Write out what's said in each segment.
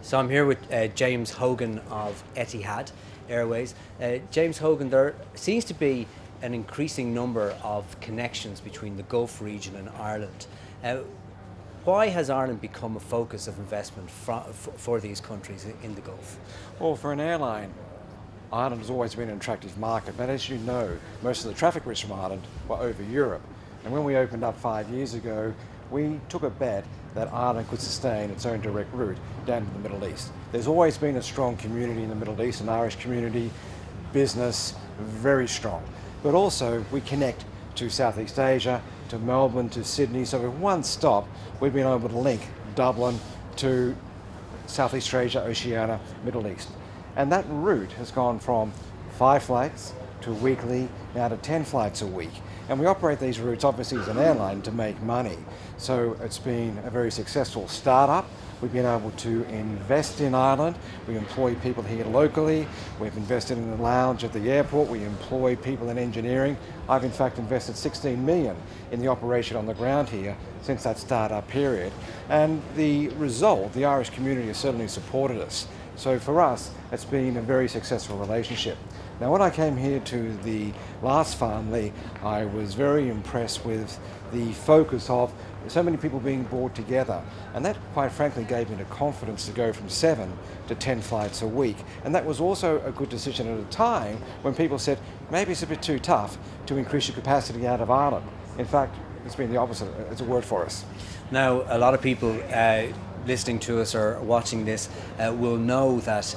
So I'm here with James Hogan of Etihad Airways. James Hogan, there seems to be an increasing number of connections between the Gulf region and Ireland. Why has Ireland become a focus of investment for these countries in the Gulf? Well, for an airline, Ireland has always been an attractive market, but as you know, most of the traffic routes from Ireland were over Europe. And when we opened up 5 years ago, we took a bet that Ireland could sustain its own direct route down to the Middle East. There's always been a strong community in the Middle East, an Irish community, business, very strong. But also we connect to Southeast Asia, to Melbourne, to Sydney, so with one stop we've been able to link Dublin to Southeast Asia, Oceania, Middle East. And that route has gone from 5 flights to weekly, now to 10 flights a week. And we operate these routes obviously as an airline to make money. So it's been a very successful startup. We've been able to invest in Ireland. We employ people here locally. We've invested in the lounge at the airport. We employ people in engineering. I've in fact invested 16 million in the operation on the ground here since that startup period. And the result, the Irish community has certainly supported us. So for us, it's been a very successful relationship. Now, when I came here to the last family, I was very impressed with the focus of so many people being brought together. And that, quite frankly, gave me the confidence to go from 7 to 10 flights a week. And that was also a good decision at a time when people said, maybe it's a bit too tough to increase your capacity out of Ireland. In fact, it's been the opposite. It's a word for us. Now, a lot of people listening to us or watching this will know that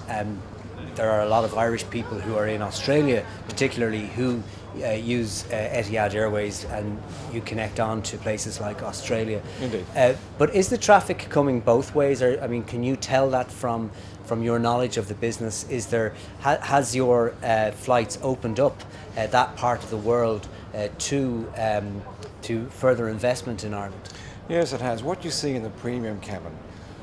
there are a lot of Irish people who are in Australia, particularly, who use Etihad Airways, and you connect on to places like Australia. Indeed. But is the traffic coming both ways? Or, I mean, can you tell that from your knowledge of the business? Is there has your flights opened up that part of the world to further investment in Ireland? Yes, it has. What you see in the premium cabin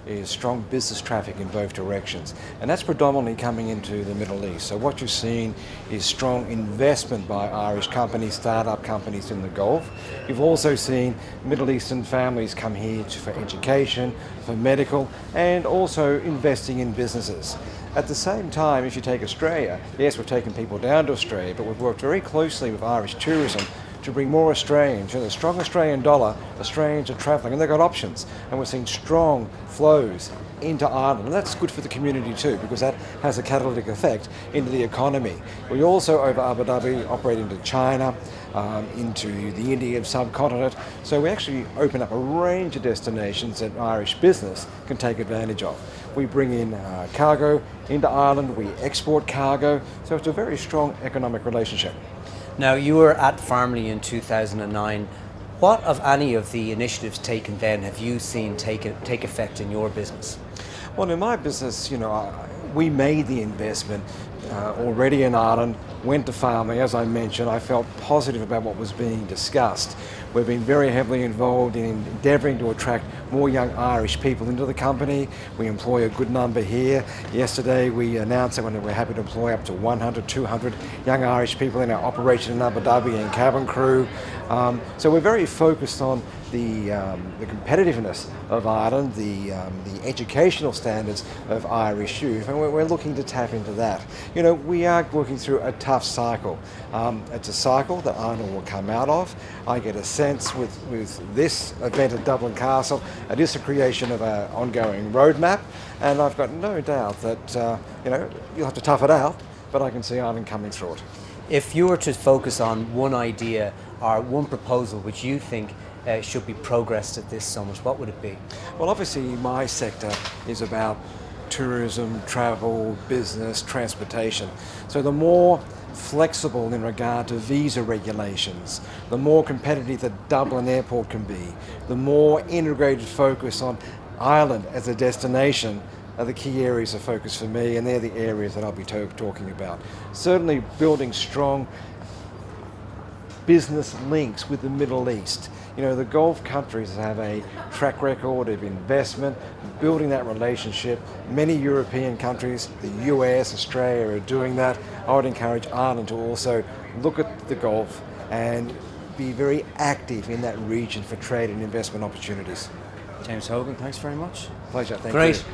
is strong business traffic in both directions, and that's predominantly coming into the Middle East. So what you're seeing is strong investment by Irish companies, startup companies in the Gulf. You've also seen Middle Eastern families come here for education, for medical, and also investing in businesses. At the same time, if you take Australia, yes, we've taken people down to Australia, but we've worked very closely with Irish tourism to bring more Australians. You know, the strong Australian dollar, Australians are travelling and they've got options, and we're seeing strong flows into Ireland, and that's good for the community too, because that has a catalytic effect into the economy. We also, over Abu Dhabi, operate into China, into the Indian subcontinent, so we actually open up a range of destinations that Irish business can take advantage of. We bring in cargo into Ireland, we export cargo, so it's a very strong economic relationship. Now, you were at Farmley in 2009. What of any of the initiatives taken then have you seen take effect in your business? Well, in my business, you know, we made the investment already in Ireland, went to Farmley. As I mentioned, I felt positive about what was being discussed. We've been very heavily involved in endeavouring to attract more young Irish people into the company. We employ a good number here. Yesterday we announced that we're happy to employ up to 100, 200 young Irish people in our operation in Abu Dhabi and cabin crew. So we're very focused on the competitiveness of Ireland, the educational standards of Irish youth, and we're looking to tap into that. You know, we are working through a tough cycle. It's a cycle that Ireland will come out of. I get a sense with this event at Dublin Castle, it is the creation of an ongoing roadmap, and I've got no doubt that you know, you'll have to tough it out, but I can see Ireland coming through it. If you were to focus on one idea or one proposal which you think should be progressed at this summit, what would it be? Well, obviously my sector is about tourism, travel, business, transportation. So the more flexible in regard to visa regulations, the more competitive the Dublin airport can be, the more integrated focus on Ireland as a destination are the key areas of focus for me, and they're the areas that I'll be talking about. Certainly building strong business links with the Middle East. You know, the Gulf countries have a track record of investment, building that relationship. Many European countries, the US, Australia are doing that. I would encourage Ireland to also look at the Gulf and be very active in that region for trade and investment opportunities. James Hogan, thanks very much. Pleasure, thank you. Great.